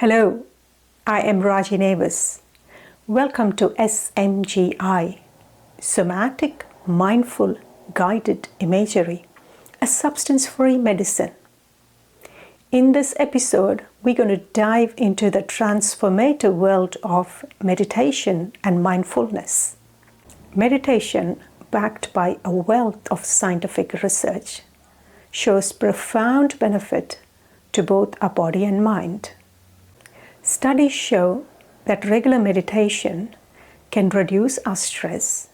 Hello, I am Gina Vance. Welcome to SMGI, Somatic Mindful Guided Imagery, a substance-free medicine. In this episode, we're going to dive into the transformative world of meditation and mindfulness. Meditation, backed by a wealth of scientific research, shows profound benefit to both our body and mind. Studies show that regular meditation can reduce our stress,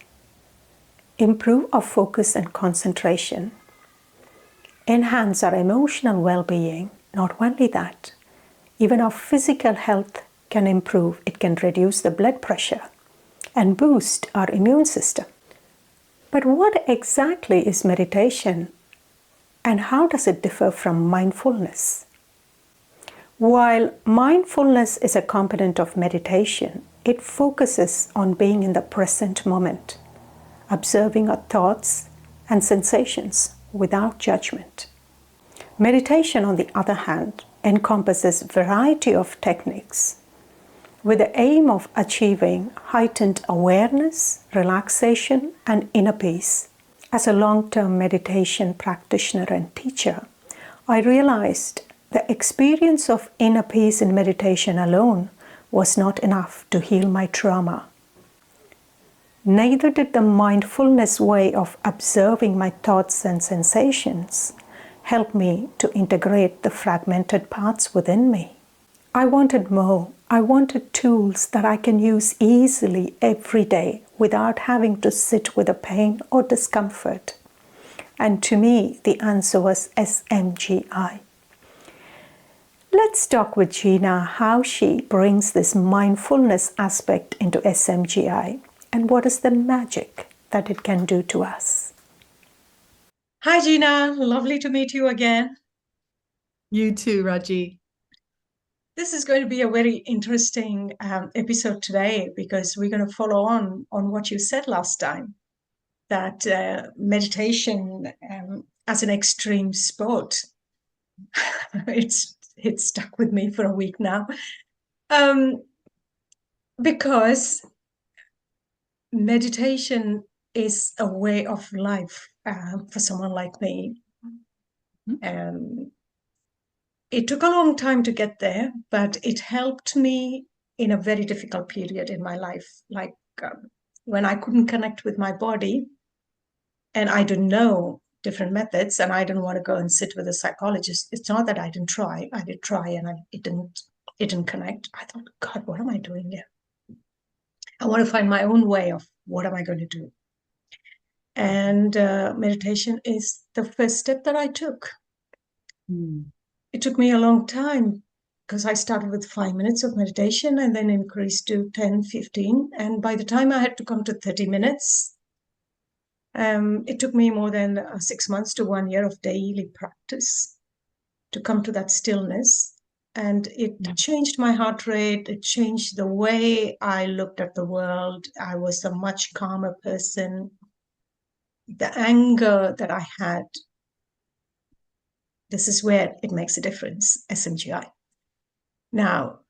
improve our focus and concentration, enhance our emotional well-being. Not only that, even our physical health can improve. It can reduce the blood pressure and boost our immune system. But what exactly is meditation, and how does it differ from mindfulness? While mindfulness is a component of meditation, it focuses on being in the present moment, observing our thoughts and sensations without judgment. Meditation, on the other hand, encompasses a variety of techniques with the aim of achieving heightened awareness, relaxation, and inner peace. As a long-term meditation practitioner and teacher, I realized the experience of inner peace in meditation alone was not enough to heal my trauma. Neither did the mindfulness way of observing my thoughts and sensations help me to integrate the fragmented parts within me. I wanted more. I wanted tools that I can use easily every day without having to sit with the pain or discomfort. And to me, the answer was SMGI. Let's talk with Gina how she brings this mindfulness aspect into SMGI and what is the magic that it can do to us. Hi, Gina. Lovely to meet you again. You too, Raji. This is going to be a very interesting episode today because we're going to follow on what you said last time, that meditation as an extreme sport. It's stuck with me for a week now. Because meditation is a way of life for someone like me. It took a long time to get there, but it helped me in a very difficult period in my life, like when I couldn't connect with my body and I didn't know different methods and I didn't want to go and sit with a psychologist. It's not that I didn't try. I did try and it didn't connect. I thought, God, what am I doing here? I want to find my own way of what am I going to do? And meditation is the first step that I took. It took me a long time because I started with 5 minutes of meditation and then increased to 10, 15. And by the time I had to come to 30 minutes, it took me more than 6 months to 1 year of daily practice to come to that stillness. And it changed my heart rate. It changed the way I looked at the world. I was a much calmer person. The anger that I had, this is where it makes a difference, SMGI. Now,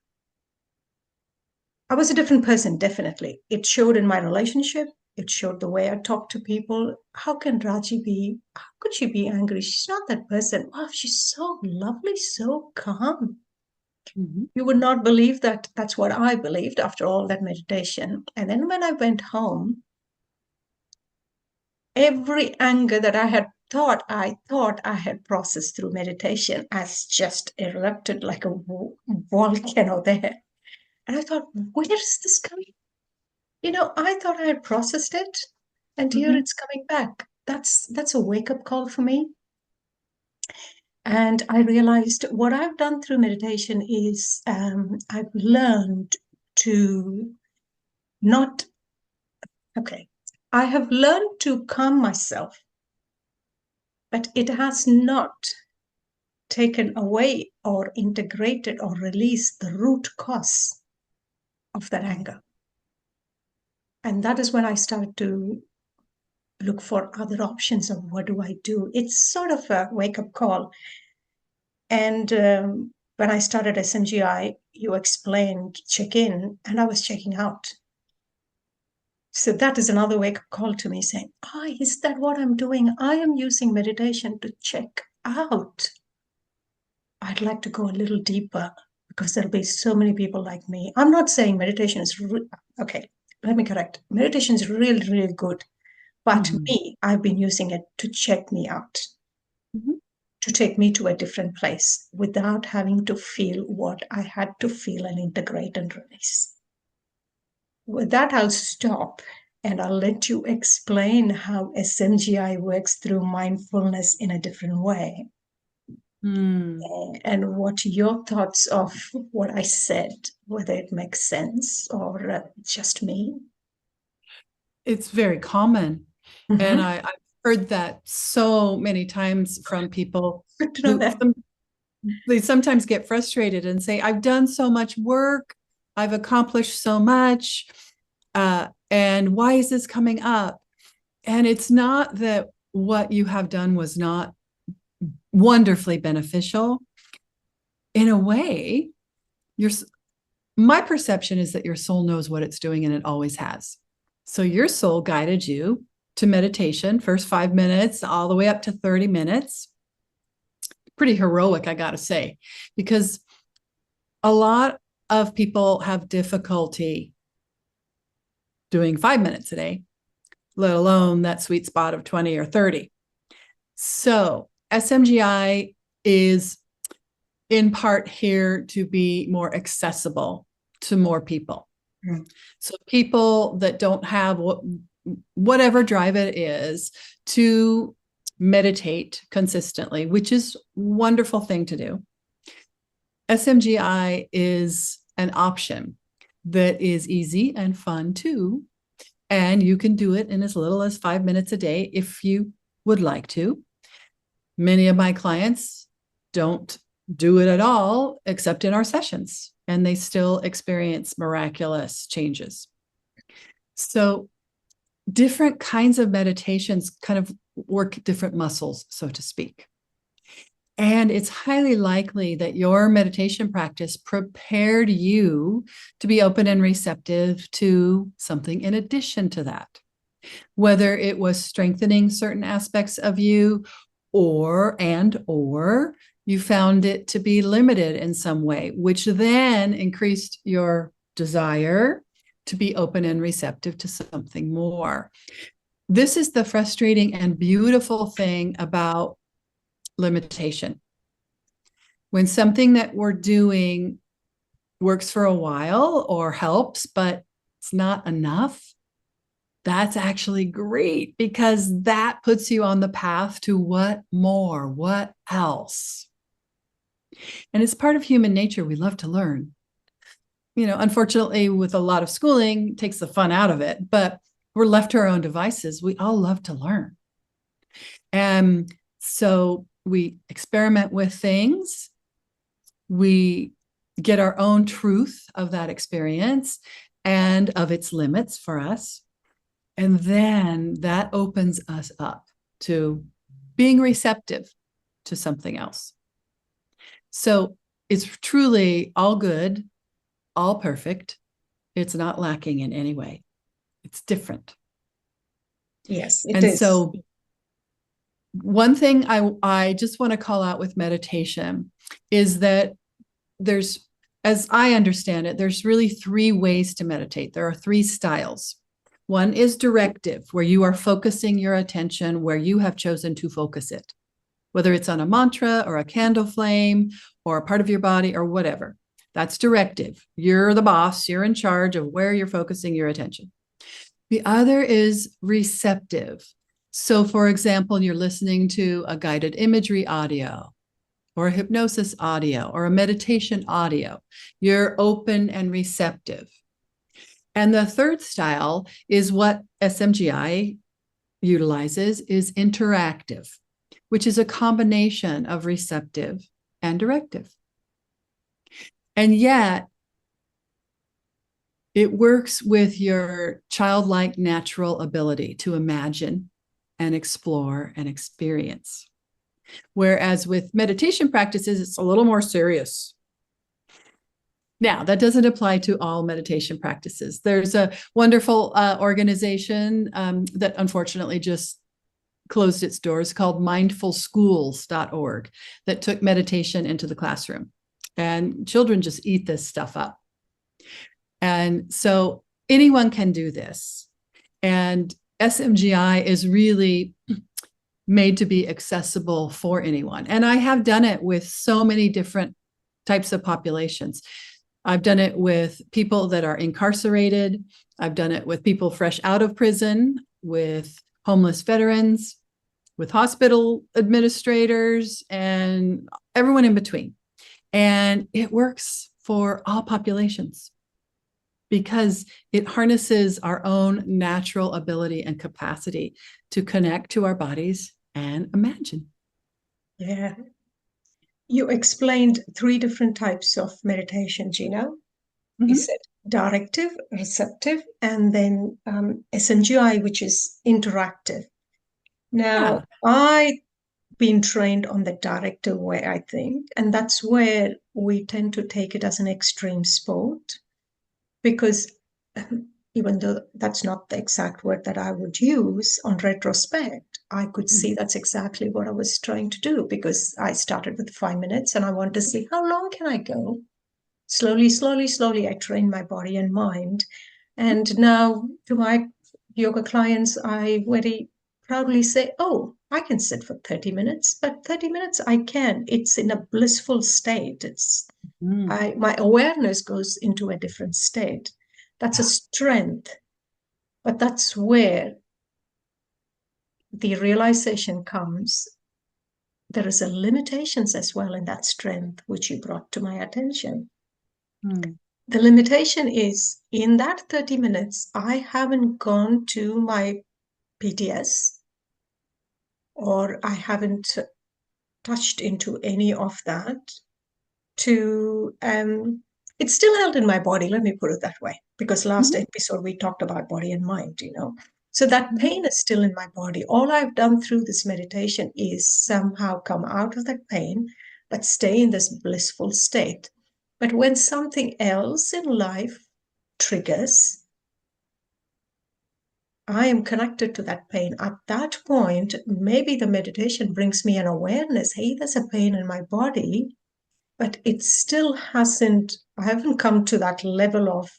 I was a different person, definitely. It showed in my relationship. It showed the way I talk to people. How could she be angry? She's not that person. Wow, she's so lovely, so calm. You would not believe that that's what I believed after all that meditation. And then when I went home, every anger that I thought I had processed through meditation as just erupted like a volcano there. And I thought, where is this coming? I thought I had processed it, and here it's coming back. That's a wake-up call for me. And I realized what I've done through meditation is I've learned to I have learned to calm myself, but it has not taken away or integrated or released the root cause of that anger. And that is when I started to look for other options of what do I do. It's sort of a wake-up call. And when I started SMGI, you explained check in, and I was checking out. So that is another wake up call to me saying, is that what I'm doing? I am using meditation to check out. I'd like to go a little deeper because there'll be so many people like me. I'm not saying meditation is, okay, let me correct. Meditation is really, really good. But me, I've been using it to check me out, to take me to a different place without having to feel what I had to feel and integrate and release. With that, I'll stop and I'll let you explain how SMGI works through mindfulness in a different way. And what your thoughts of what I said, whether it makes sense or just me. It's very common. And I've heard that so many times from people who they sometimes get frustrated and say, I've done so much work, I've accomplished so much, and why is this coming up? And it's not that what you have done was not wonderfully beneficial. In a way, my perception is that your soul knows what it's doing and it always has. So your soul guided you to meditation, first 5 minutes, all the way up to 30 minutes. Pretty heroic, I got to say, because a lot of people have difficulty doing 5 minutes a day, let alone that sweet spot of 20 or 30. So SMGI is in part here to be more accessible to more people. So people that don't have whatever drive it is to meditate consistently, which is a wonderful thing to do. SMGI is an option that is easy and fun too. And you can do it in as little as 5 minutes a day if you would like to. Many of my clients don't do it at all, except in our sessions, and they still experience miraculous changes. So different kinds of meditations kind of work different muscles, so to speak. And it's highly likely that your meditation practice prepared you to be open and receptive to something in addition to that, whether it was strengthening certain aspects of you or you found it to be limited in some way, which then increased your desire to be open and receptive to something more. This is the frustrating and beautiful thing about limitation. When something that we're doing works for a while or helps, but it's not enough, that's actually great because that puts you on the path to what more, what else. And it's part of human nature. We love to learn. Unfortunately, with a lot of schooling, it takes the fun out of it, but we're left to our own devices. We all love to learn. And so we experiment with things. We get our own truth of that experience and of its limits for us. And then that opens us up to being receptive to something else. So it's truly all good, all perfect. It's not lacking in any way. It's different. Yes, it is. So one thing I just want to call out with meditation is that there's, as I understand it, there's really 3 ways to meditate. There are 3 styles. One is directive, where you are focusing your attention where you have chosen to focus it, whether it's on a mantra or a candle flame or a part of your body or whatever. That's directive. You're the boss. You're in charge of where you're focusing your attention. The other is receptive. So, for example, you're listening to a guided imagery audio or a hypnosis audio or a meditation audio. You're open and receptive. And the third style is what SMGI utilizes, is interactive, which is a combination of receptive and directive. And yet, it works with your childlike natural ability to imagine and explore and experience. Whereas with meditation practices, it's a little more serious. Now, that doesn't apply to all meditation practices. There's a wonderful organization that unfortunately just closed its doors called mindfulschools.org that took meditation into the classroom. And children just eat this stuff up. And so anyone can do this. And SMGI is really made to be accessible for anyone. And I have done it with so many different types of populations. I've done it with people that are incarcerated. I've done it with people fresh out of prison, with homeless veterans, with hospital administrators, and everyone in between. And it works for all populations because it harnesses our own natural ability and capacity to connect to our bodies and imagine. Yeah. You explained 3 different types of meditation, Gina. You said directive, receptive, and then SMGI, which is interactive. Now, I've been trained on the directive way, I think, and that's where we tend to take it as an extreme sport, because even though that's not the exact word that I would use on retrospect, I could see that's exactly what I was trying to do, because I started with 5 minutes and I wanted to see how long can I go. Slowly, slowly, slowly, I trained my body and mind. And now to my yoga clients, I very proudly say, oh, I can sit for 30 minutes, but 30 minutes I can. It's in a blissful state. My awareness goes into a different state. That's a strength. But that's where the realization comes. There is a limitations as well in that strength, which you brought to my attention. The limitation is in that 30 minutes, I haven't gone to my PTS, or I haven't touched into any of that it's still held in my body, let me put it that way, because last episode we talked about body and mind, so that pain is still in my body. All I've done through this meditation is somehow come out of that pain, but stay in this blissful state. But when something else in life triggers, I am connected to that pain. At that point, maybe the meditation brings me an awareness, hey, there's a pain in my body, but it still I haven't come to that level of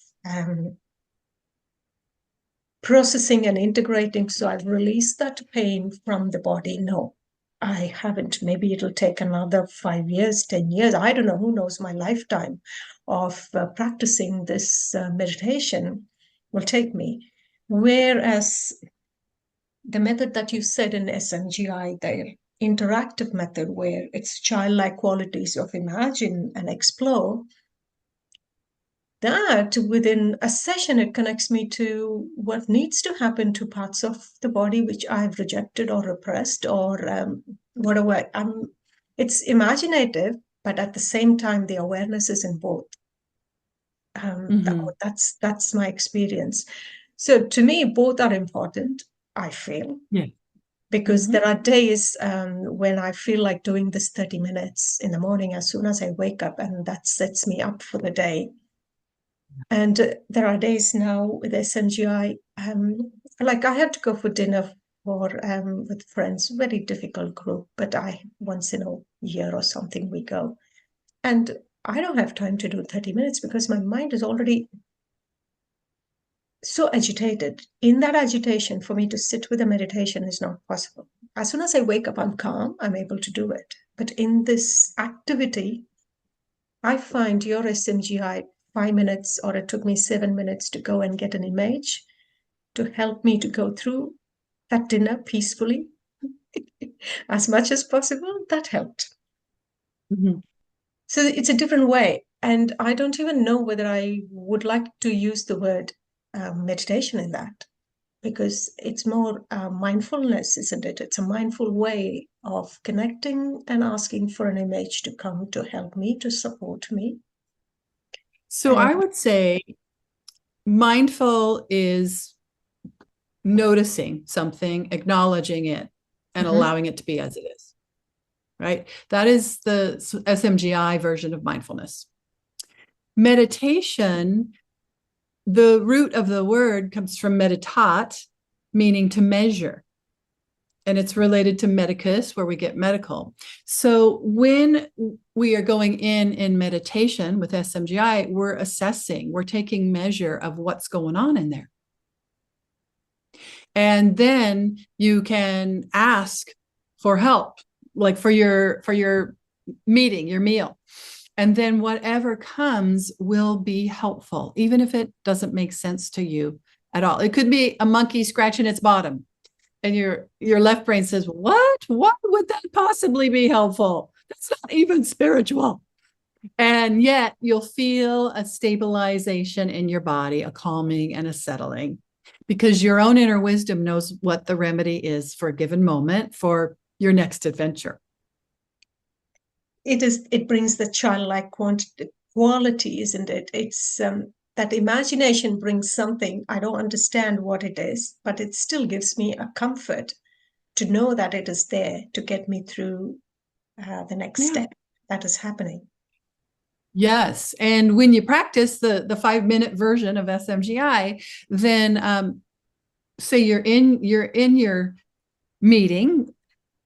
processing and integrating. So I've released that pain from the body. No, I haven't. Maybe it'll take another 5 years, 10 years. I don't know. Who knows? My lifetime of practicing this meditation will take me. Whereas the method that you said in SMGI, the interactive method, where it's childlike qualities of imagine and explore, that within a session, it connects me to what needs to happen to parts of the body which I've rejected or repressed or whatever. It's imaginative, but at the same time, the awareness is in both. That's my experience. So to me, both are important, I feel. Yeah. Because there are days when I feel like doing this 30 minutes in the morning as soon as I wake up, and that sets me up for the day. And there are days now with SMGI, like I had to go for dinner with friends, very difficult group, but once in a year or something we go. And I don't have time to do 30 minutes because my mind is already so agitated. In that agitation, for me to sit with a meditation is not possible. As soon as I wake up, I'm calm, I'm able to do it. But in this activity, I find your SMGI 5 minutes, or it took me 7 minutes to go and get an image to help me to go through that dinner peacefully as much as possible. That helped. So it's a different way. And I don't even know whether I would like to use the word meditation in that, because it's more mindfulness, isn't it? It's a mindful way of connecting and asking for an image to come to help me, to support me. So I would say mindful is noticing something, acknowledging it, and allowing it to be as it is, right? That is the SMGI version of mindfulness. meditation, the root of the word comes from meditat, meaning to measure. And it's related to medicus, where we get medical. So when we are going in meditation with SMGI, we're assessing, we're taking measure of what's going on in there. And then you can ask for help, like for your meeting, your meal. And then whatever comes will be helpful, even if it doesn't make sense to you at all. It could be a monkey scratching its bottom. And your left brain says, what would that possibly be helpful? That's not even spiritual. And yet you'll feel a stabilization in your body, a calming and a settling, because your own inner wisdom knows what the remedy is for a given moment for your next adventure. It brings the childlike quality, isn't it? It's that imagination brings something. I don't understand what it is, but it still gives me a comfort to know that it is there to get me through the next step that is happening. Yes. And when you practice the 5-minute version of SMGI, then say you're in your meeting,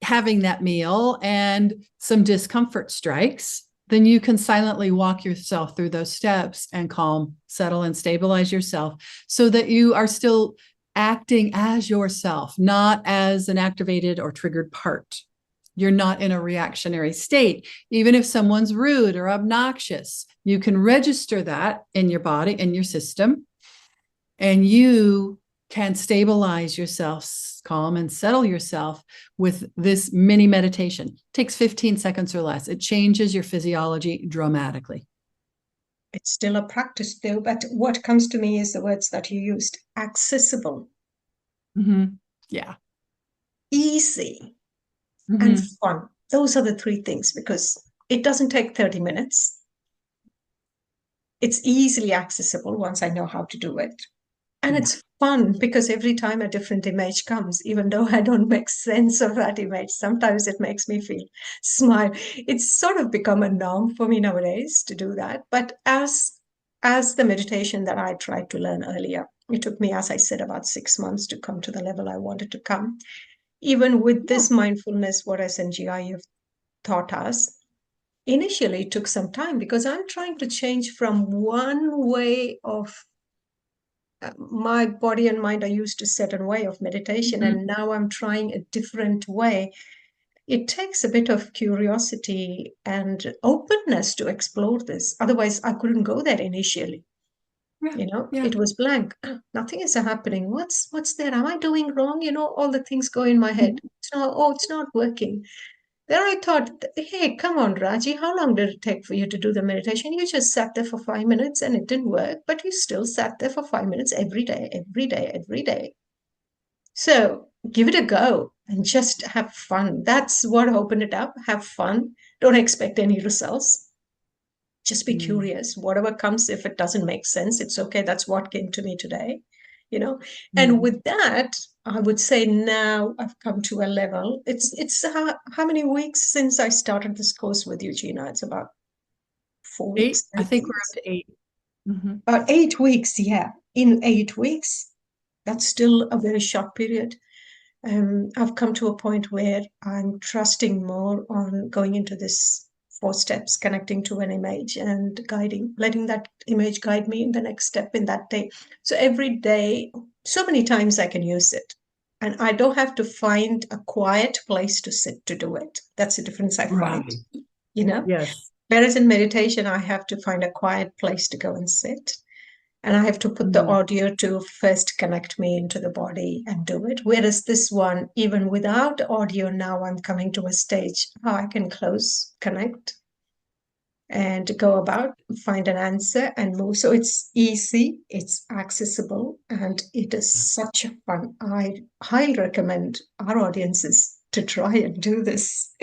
having that meal, and some discomfort strikes, then you can silently walk yourself through those steps and calm, settle, and stabilize yourself so that you are still acting as yourself, not as an activated or triggered part. You're not in a reactionary state. Even if someone's rude or obnoxious, you can register that in your body, in your system, and you can stabilize yourself, calm and settle yourself with this mini meditation. It takes 15 seconds or less. It changes your physiology dramatically. It's still a practice though, but what comes to me is the words that you used: accessible, Yeah, easy, and fun. Those are the three things, because it doesn't take 30 minutes. It's easily accessible once I know how to do it. And it's fun because every time a different image comes, even though I don't make sense of that image, sometimes it makes me feel smile. It's sort of become a norm for me nowadays to do that. But as the meditation that I tried to learn earlier, it took me, as I said, about 6 months to come to the level I wanted to come. Even with this mindfulness, what SMGI have taught us, initially it took some time because I'm trying to change from one way of my body and mind are used to a certain way of meditation, and now I'm trying a different way. It takes a bit of curiosity and openness to explore this. Otherwise, I couldn't go there initially. It was blank. Nothing is happening. What's there? Am I doing wrong? All the things go in my head. It's not working. Then I thought, hey, come on, Raji, how long did it take for you to do the meditation? You just sat there for 5 minutes and it didn't work, but you still sat there for 5 minutes every day, every day, every day. So give it a go and just have fun. That's what opened it up. Have fun. Don't expect any results. Just be curious. Whatever comes, if it doesn't make sense, it's okay. That's what came to me today. And with that, I would say now I've come to a level. It's how many weeks since I started this course with you, Gina? It's about 4 weeks. 8. I think we're up to 8. About 8 weeks, yeah. In 8 weeks, that's still a very short period. I've come to a point where I'm trusting more on going into this 4 steps, connecting to an image and letting that image guide me in the next step in that day. So every day, so many times I can use it. And I don't have to find a quiet place to sit to do it. That's the difference I find, Yes. Whereas in meditation, I have to find a quiet place to go and sit. And I have to put the audio to first connect me into the body and do it. Whereas this one, even without audio, now I'm coming to a stage how I can connect, and go about, find an answer and move. So it's easy, it's accessible, and it is such a fun. I highly recommend our audiences to try and do this,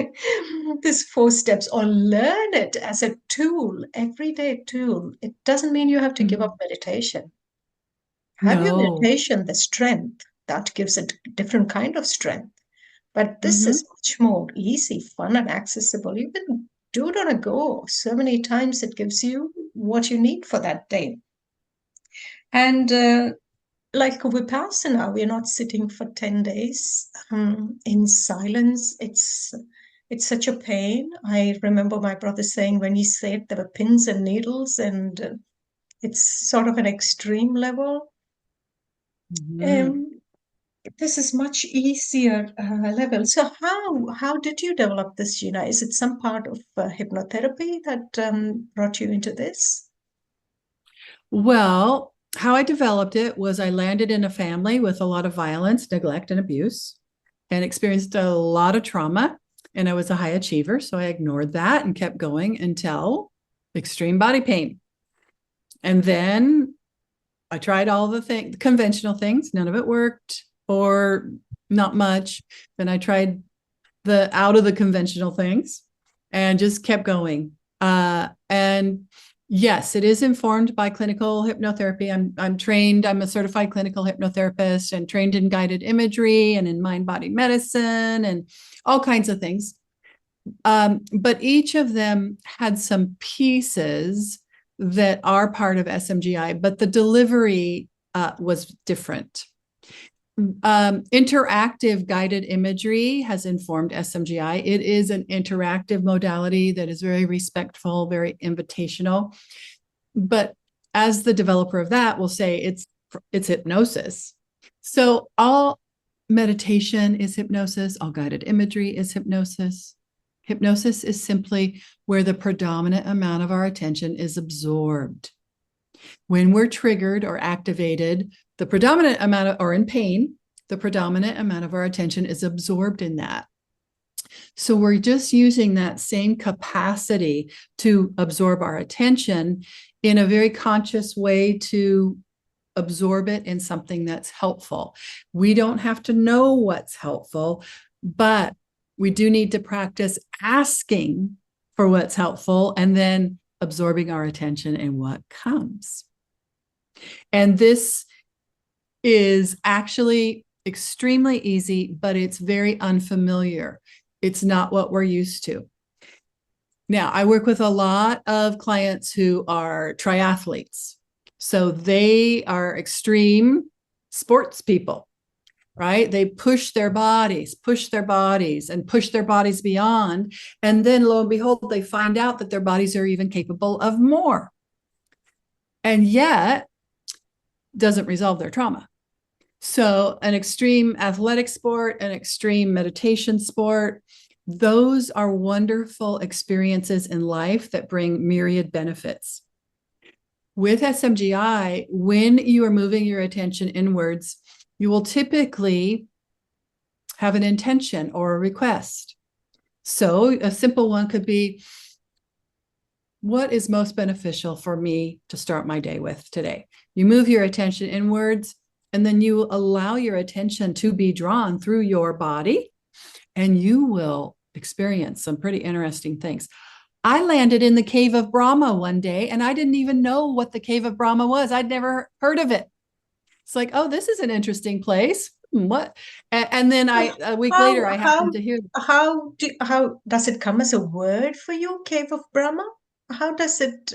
this 4 steps, or learn it as a tool, everyday tool. It doesn't mean you have to give up meditation. Have your meditation, the strength, that gives a different kind of strength. But this is much more easy, fun, and accessible. You can do it on a go. So many times it gives you what you need for that day. And like Vipassana, we're not sitting for 10 days in silence. It's such a pain. I remember my brother saying when he said there were pins and needles, and it's sort of an extreme level. This is much easier level. So how did you develop this, Gina? Is it some part of hypnotherapy that brought you into this? Well, how I developed it was I landed in a family with a lot of violence, neglect, and abuse, and experienced a lot of trauma. And I was a high achiever, so I ignored that and kept going until extreme body pain. And then I tried all the conventional things. None of it worked, or not much. Then I tried the out of the conventional things and just kept going. And yes, it is informed by clinical hypnotherapy. I'm trained. I'm a certified clinical hypnotherapist and trained in guided imagery and in mind-body medicine and all kinds of things. But each of them had some pieces that are part of SMGI, but the delivery was different. Interactive guided imagery has informed SMGI. It is an interactive modality that is very respectful, very invitational. But as the developer of that will say, it's hypnosis. So all meditation is hypnosis. All guided imagery is hypnosis. Hypnosis is simply where the predominant amount of our attention is absorbed. When we're triggered or activated, the predominant amount of, or in pain, the predominant amount of our attention is absorbed in that. So we're just using that same capacity to absorb our attention in a very conscious way to absorb it in something that's helpful. We don't have to know what's helpful, but we do need to practice asking for what's helpful and then absorbing our attention in what comes. And this is actually extremely easy, but it's very unfamiliar. It's not what we're used to. Now, I work with a lot of clients who are triathletes. So they are extreme sports people, right? They push their bodies, and push their bodies beyond. And then lo and behold, they find out that their bodies are even capable of more. And yet, doesn't resolve their trauma. So an extreme athletic sport, an extreme meditation sport, those are wonderful experiences in life that bring myriad benefits. With SMGI, when you are moving your attention inwards, you will typically have an intention or a request. So a simple one could be, what is most beneficial for me to start my day with today? You move your attention inwards, and then you allow your attention to be drawn through your body, and you will experience some pretty interesting things. I landed in the cave of Brahma one day, and I didn't even know what the cave of Brahma was. I'd never heard of it. It's like, oh, this is an interesting place. What? And then a week later, I happened to hear. How does it come as a word for you, cave of Brahma? How does it?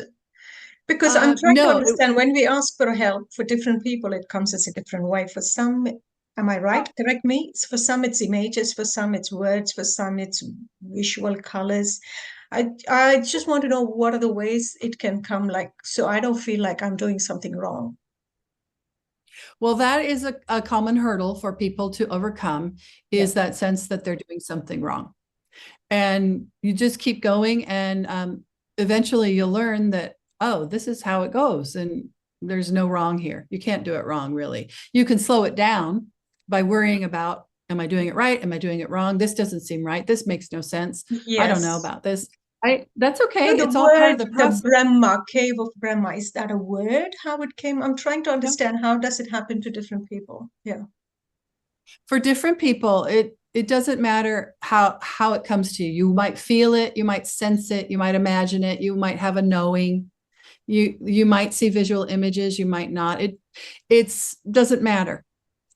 Because I'm trying to understand, when we ask for help for different people, it comes as a different way. For some, am I right? Correct me. For some, it's images. For some, it's words. For some, it's visual colors. I just want to know what are the ways it can come, like, so I don't feel like I'm doing something wrong. Well, that is a common hurdle for people to overcome, is that sense that they're doing something wrong. And you just keep going, and eventually you'll learn that, oh, this is how it goes, and there's no wrong here. You can't do it wrong, really. You can slow it down by worrying about, am I doing it right? Am I doing it wrong? This doesn't seem right. This makes no sense. Yes. I don't know about this. That's okay. So it's all part of the process. The Brahma, cave of Brahma, is that a word? How it came? I'm trying to understand, how does it happen to different people? Yeah. For different people, it doesn't matter how it comes to you. You might feel it, you might sense it, you might imagine it, you might have a knowing. You might see visual images, you might not. It doesn't matter.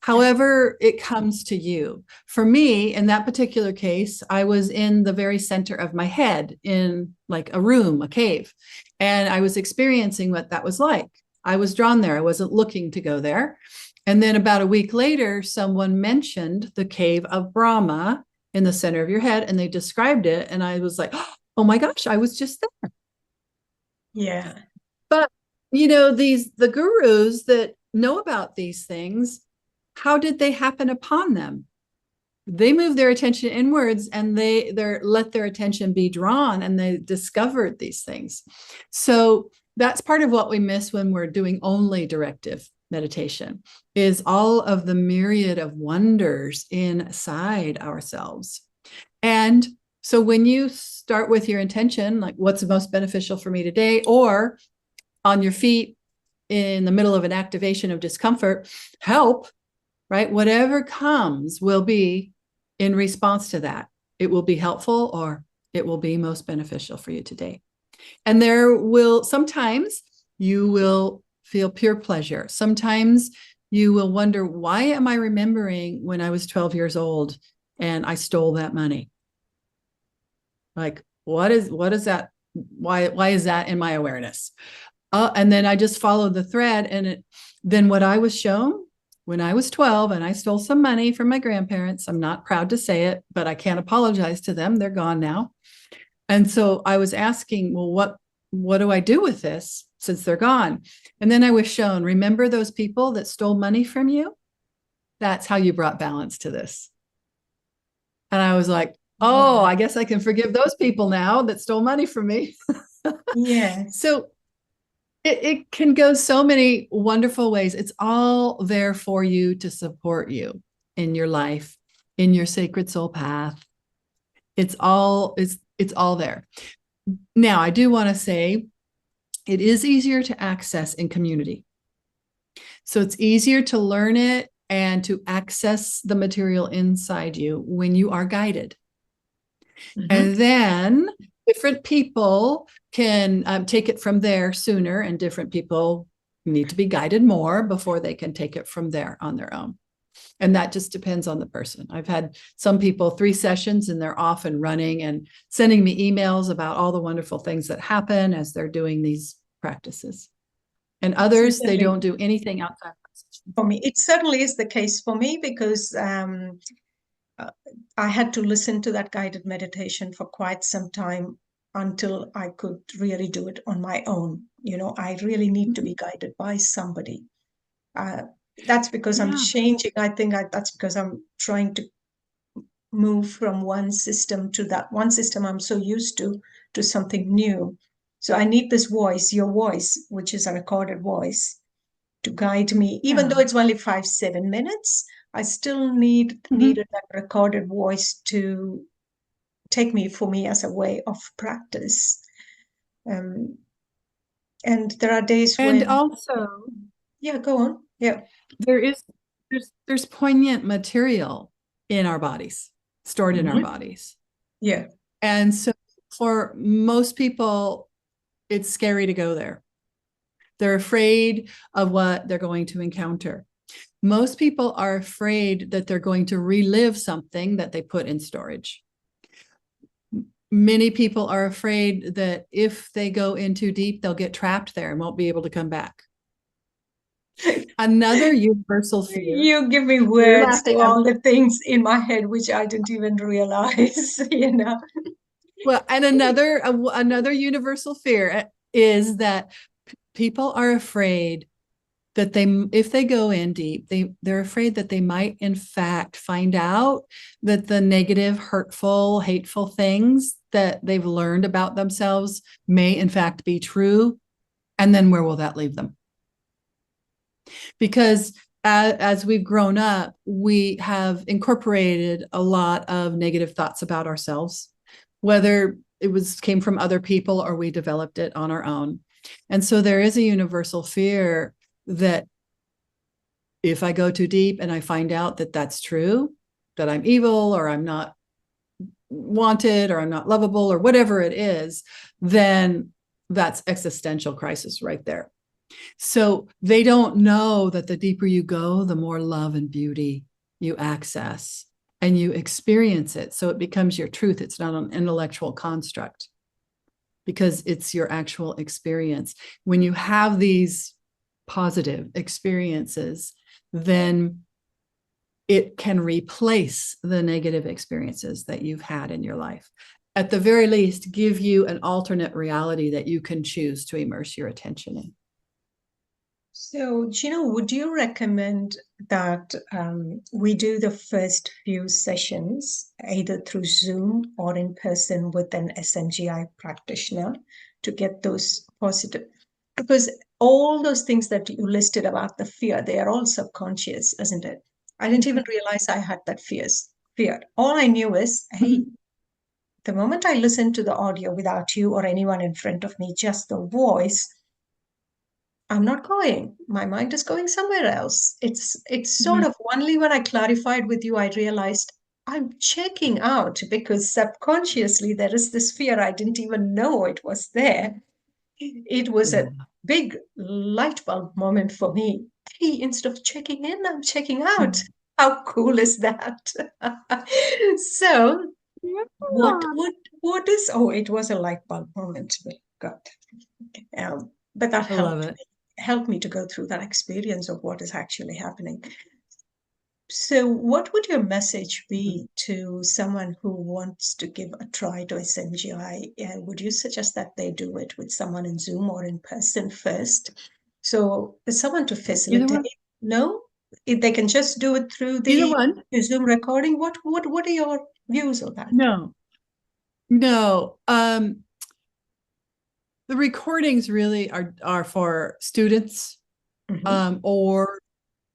however it comes to you. For me, in that particular case, I was in the very center of my head in like a room, a cave, and I was experiencing what that was like. I was drawn there. I wasn't looking to go there. And then about a week later, someone mentioned the cave of Brahma in the center of your head, and they described it. And I was like, oh my gosh, I was just there. Yeah. But, the gurus that know about these things, how did they happen upon them? They moved their attention inwards, and they let their attention be drawn, and they discovered these things. So that's part of what we miss when we're doing only directive meditation, is all of the myriad of wonders inside ourselves. And so when you start with your intention, like what's most beneficial for me today, or on your feet in the middle of an activation of discomfort, help, right? Whatever comes will be in response to that. It will be helpful, or it will be most beneficial for you today. And sometimes you will feel pure pleasure. Sometimes you will wonder, why am I remembering when I was 12 years old and I stole that money? Like, what is that? Why is that in my awareness? And then I just followed the thread. And then what I was shown when I was 12 and I stole some money from my grandparents, I'm not proud to say it, but I can't apologize to them. They're gone now. And so I was asking, well, what do I do with this since they're gone? And then I was shown, remember those people that stole money from you? That's how you brought balance to this. And I was like, oh, I guess I can forgive those people now that stole money from me. Yeah. So it can go so many wonderful ways. It's all there for you to support you in your life, in your sacred soul path. It's all there. Now, I do want to say it is easier to access in community. So it's easier to learn it and to access the material inside you when you are guided. Mm-hmm. And then different people can take it from there sooner, and different people need to be guided more before they can take it from there on their own. And that just depends on the person. I've had some people 3 sessions and they're off and running and sending me emails about all the wonderful things that happen as they're doing these practices. And others, they don't do anything outside. For me, it certainly is the case for me, because I had to listen to that guided meditation for quite some time until I could really do it on my own. I really need to be guided by somebody. That's because I'm changing. I think that's because I'm trying to move from one system to that one system I'm so used to something new. So I need this voice, your voice, which is a recorded voice, to guide me. Even though it's only 5-7 minutes, I still needed that recorded voice to take me as a way of practice. And there are days when... And also... Yeah, go on. Yeah. There's poignant material in our bodies, stored in our bodies. Yeah. And so for most people, it's scary to go there. They're afraid of what they're going to encounter. Most people are afraid that they're going to relive something that they put in storage. Many people are afraid that if they go in too deep, they'll get trapped there and won't be able to come back. Another universal fear. You give me words to all the things in my head which I didn't even realize, Well, and another universal fear is that people are afraid that if they go in deep, they're afraid that they might in fact find out that the negative, hurtful, hateful things that they've learned about themselves may in fact be true. And then where will that leave them? Because as we've grown up, we have incorporated a lot of negative thoughts about ourselves, whether it came from other people or we developed it on our own. And so there is a universal fear that if I go too deep and I find out that that's true, that I'm evil or I'm not wanted or I'm not lovable or whatever it is, then that's existential crisis right there. So they don't know that the deeper you go, the more love and beauty you access and you experience it. So it becomes your truth. It's not an intellectual construct because it's your actual experience. When you have these positive experiences, then it can replace the negative experiences that you've had in your life. At the very least, give you an alternate reality that you can choose to immerse your attention in. So, Gina, would you recommend that we do the first few sessions either through Zoom or in person with an SMGI practitioner to get those positive? Because all those things that you listed about the fear, they are all subconscious, isn't it? I didn't even realize I had that fear. All I knew is, hey, the moment I listen to the audio without you or anyone in front of me, just the voice, I'm not going. My mind is going somewhere else. It's sort of only when I clarified with you, I realized I'm checking out because subconsciously there is this fear I didn't even know it was there. It was a big light bulb moment for me. Hey, instead of checking in, I'm checking out. How cool is that? So what is, oh, it was a light bulb moment. God. But that I love it. helped me to go through that experience of what is actually happening. So what would your message be to someone who wants to give a try to SMGI? Would you suggest that they do it with someone in Zoom or in person first? So is someone to facilitate? No? If they can just do it through the Zoom recording? What are your views on that? No. The recordings really are for students or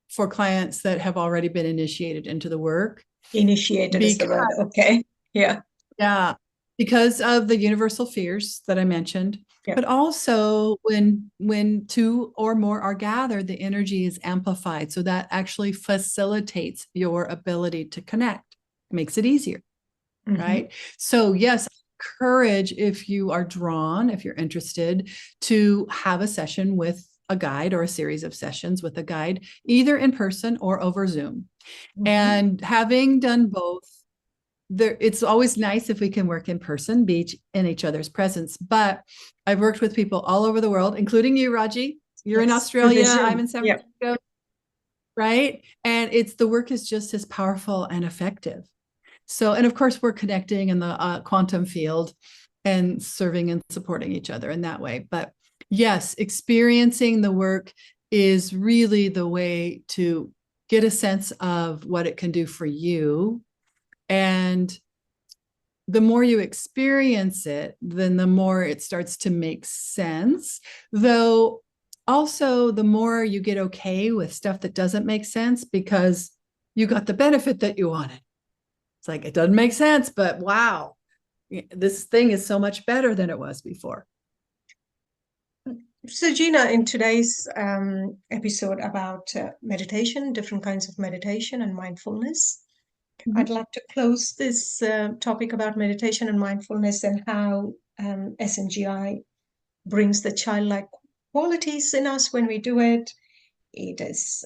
for clients that have already been initiated into the work. Initiated is the word. Okay. Yeah. Yeah. Because of the universal fears that I mentioned, but also when two or more are gathered, the energy is amplified. So that actually facilitates your ability to connect, makes it easier. Right. So yes, encourage, if you are drawn, if you're interested, to have a session with a guide or a series of sessions with a guide, either in person or over Zoom. And having done both, it's always nice if we can work in person, be in each other's presence. But I've worked with people all over the world, including you, Raji. You're in Australia. I'm in San Francisco. Right. And the work is just as powerful and effective. So, and of course, we're connecting in the quantum field and serving and supporting each other in that way. But yes, experiencing the work is really the way to get a sense of what it can do for you. And the more you experience it, then the more it starts to make sense. Though also, the more you get okay with stuff that doesn't make sense because you got the benefit that you wanted. It's like, it doesn't make sense, but wow, this thing is so much better than it was before. So, Gina, in today's episode about meditation, different kinds of meditation and mindfulness, I'd like to close this topic about meditation and mindfulness and how SMGI brings the childlike qualities in us when we do it. It is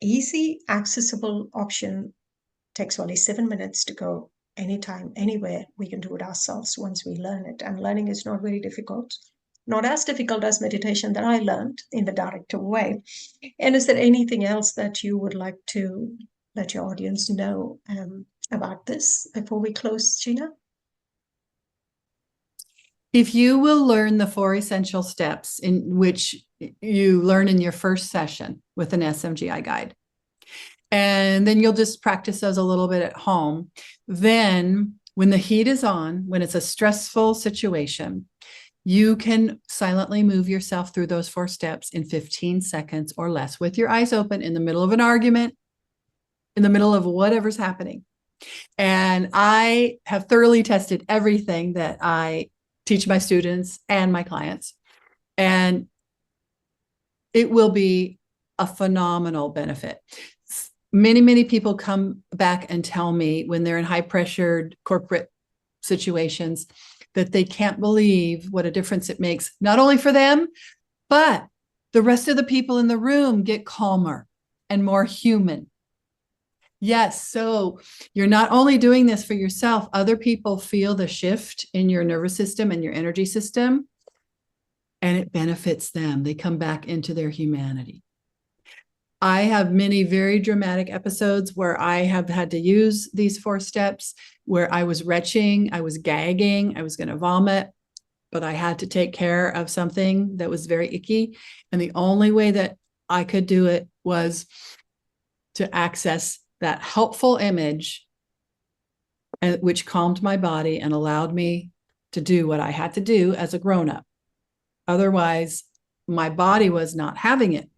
easy, accessible option. Takes only 7 minutes to go anytime, anywhere. We can do it ourselves once we learn it. And learning is not very difficult, not as difficult as meditation that I learned in the direct way. And is there anything else that you would like to let your audience know about this before we close, Gina? If you will learn the 4 essential steps in which you learn in your first session with an SMGI guide, and then you'll just practice those a little bit at home. Then when the heat is on, when it's a stressful situation, you can silently move yourself through those 4 steps in 15 seconds or less with your eyes open in the middle of an argument, in the middle of whatever's happening. And I have thoroughly tested everything that I teach my students and my clients. And it will be a phenomenal benefit. Many, many people come back and tell me when they're in high pressured corporate situations that they can't believe what a difference it makes, not only for them, but The rest of the people in the room get calmer and more human. Yes, so you're not only doing this for yourself, other people feel the shift in your nervous system and your energy system, and it benefits them. They come back into their humanity. I have many very dramatic episodes where I have had to use these 4 steps, where I was retching, I was gagging, I was going to vomit, but I had to take care of something that was very icky. And the only way that I could do it was to access that helpful image, which calmed my body and allowed me to do what I had to do as a grown-up. Otherwise, my body was not having it.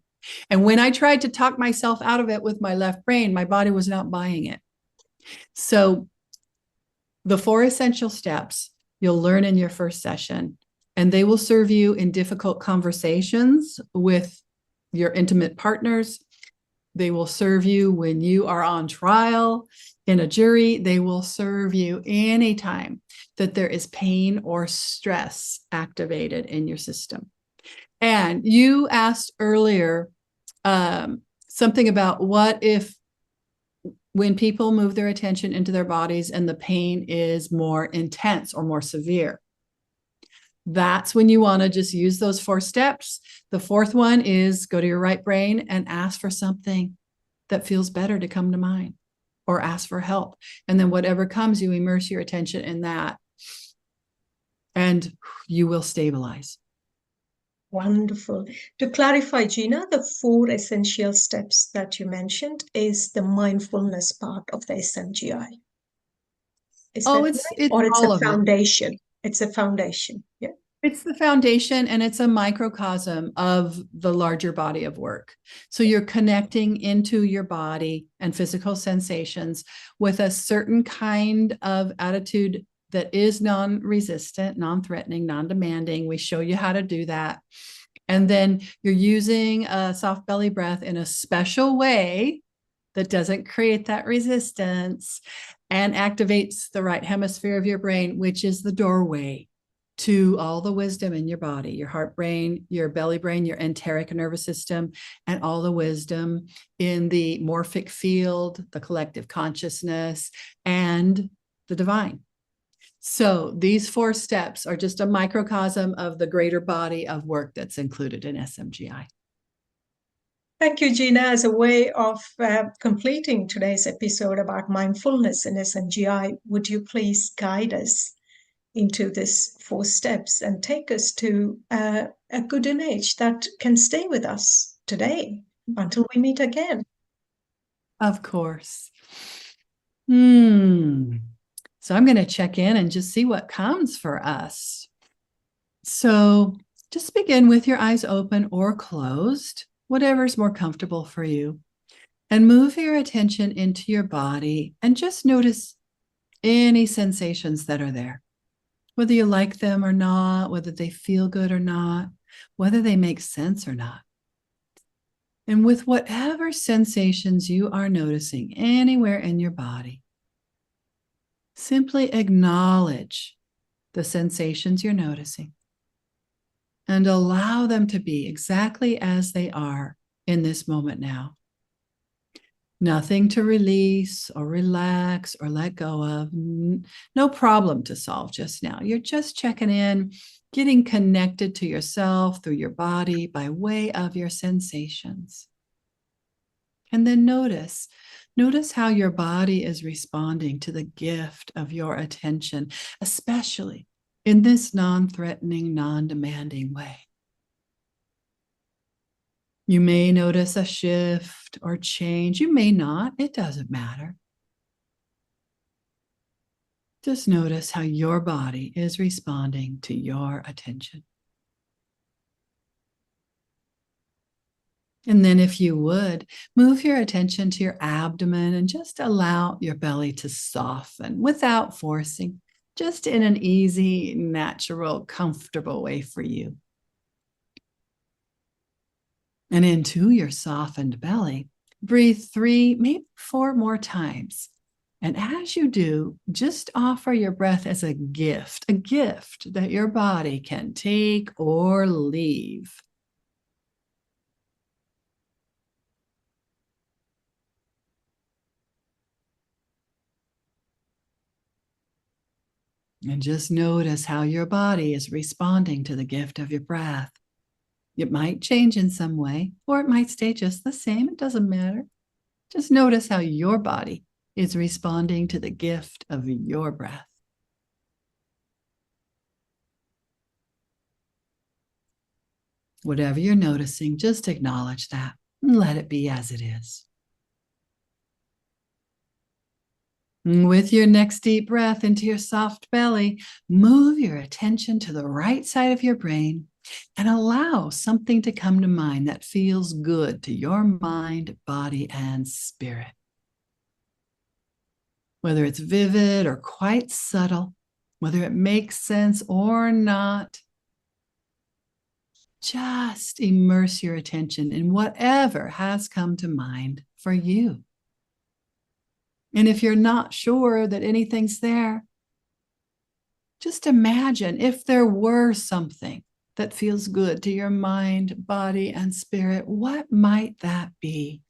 And when I tried to talk myself out of it with my left brain, my body was not buying it. So the 4 essential steps you'll learn in your first session, and they will serve you in difficult conversations with your intimate partners. They will serve you when you are on trial in a jury. They will serve you anytime that there is pain or stress activated in your system. And you asked earlier something about what if when people move their attention into their bodies and the pain is more intense or more severe. That's when you want to just use those 4 steps. The 4th one is go to your right brain and ask for something that feels better to come to mind, or ask for help. And then whatever comes, you immerse your attention in that, and you will stabilize. Wonderful. To clarify, Gina, the 4 essential steps that you mentioned is the mindfulness part of the SMGI. Is that right? It's or it's all a of it. foundation. It's a foundation. Yeah. It's the foundation, and it's a microcosm of the larger body of work. So you're connecting into your body and physical sensations with a certain kind of attitude that is non-resistant, non-threatening, non-demanding. We show you how to do that. And then you're using a soft belly breath in a special way that doesn't create that resistance and activates the right hemisphere of your brain, which is the doorway to all the wisdom in your body, your heart brain, your belly brain, your enteric nervous system, and all the wisdom in the morphic field, the collective consciousness, and the divine. So these 4 steps are just a microcosm of the greater body of work that's included in SMGI. Thank you, Gina. As a way of completing today's episode about mindfulness in SMGI, would you please guide us into these 4 steps and take us to a good image that can stay with us today until we meet again? Of course. So I'm going to check in and just see what comes for us. So just begin with your eyes open or closed, whatever's more comfortable for you, and move your attention into your body and just notice any sensations that are there, whether you like them or not, whether they feel good or not, whether they make sense or not. And with whatever sensations you are noticing anywhere in your body, simply acknowledge the sensations you're noticing and allow them to be exactly as they are in this moment now. Nothing to release or relax or let go of. No problem to solve just now. You're just checking in, getting connected to yourself through your body by way of your sensations. And then notice how your body is responding to the gift of your attention, especially in this non-threatening, non-demanding way. You may notice a shift or change. You may not. It doesn't matter. Just notice how your body is responding to your attention. And then if you would, move your attention to your abdomen and just allow your belly to soften without forcing, just in an easy, natural, comfortable way for you. And into your softened belly, breathe 3, maybe 4 more times. And as you do, just offer your breath as a gift that your body can take or leave. And just notice how your body is responding to the gift of your breath. It might change in some way, or it might stay just the same. It doesn't matter. Just notice how your body is responding to the gift of your breath. Whatever you're noticing, just acknowledge that and let it be as it is. With your next deep breath into your soft belly, move your attention to the right side of your brain and allow something to come to mind that feels good to your mind, body, and spirit. Whether it's vivid or quite subtle, whether it makes sense or not, just immerse your attention in whatever has come to mind for you. And if you're not sure that anything's there, just imagine if there were something that feels good to your mind, body, and spirit, what might that be?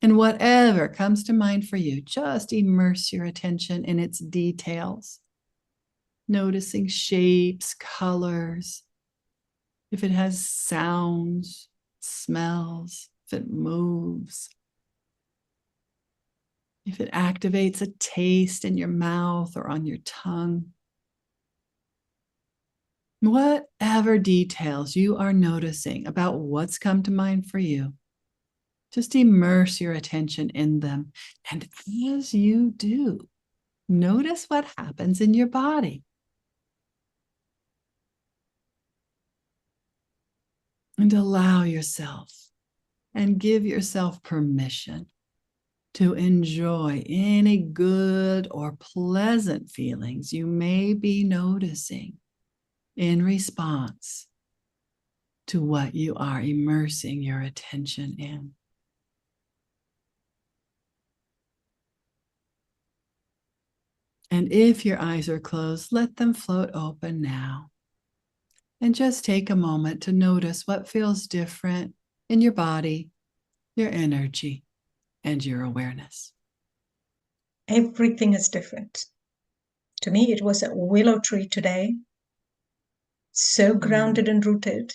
And whatever comes to mind for you, just immerse your attention in its details, noticing shapes, colors, if it has sounds, smells, if it moves, if it activates a taste in your mouth or on your tongue. Whatever details you are noticing about what's come to mind for you, just immerse your attention in them. And as you do, notice what happens in your body. And allow yourself and give yourself permission to enjoy any good or pleasant feelings you may be noticing in response to what you are immersing your attention in. And if your eyes are closed, let them float open now. And just take a moment to notice what feels different in your body, your energy, and your awareness. Everything is different. To me, it was a willow tree today, so grounded and rooted,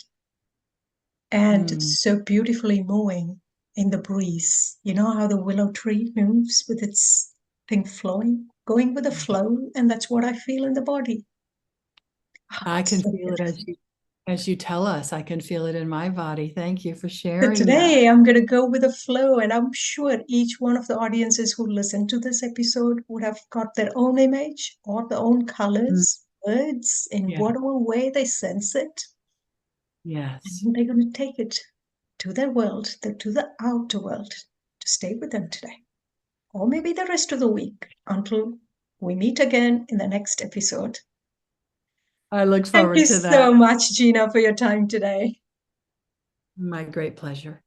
and so beautifully moving in the breeze. You know how the willow tree moves with its thing flowing, going with the flow, and that's what I feel in the body. I can So feel it as you tell us. I can feel it in my body. Thank you for sharing today, that. I'm going to go with the flow, and I'm sure each one of the audiences who listen to this episode would have got their own image or their own colors, words, in Yeah. whatever way they sense it. Yes. And they're going to take it to their world, to the outer world, to stay with them today. Or maybe the rest of the week until we meet again in the next episode. I look Thank forward you to so that. much, Gina, for your time today. My great pleasure.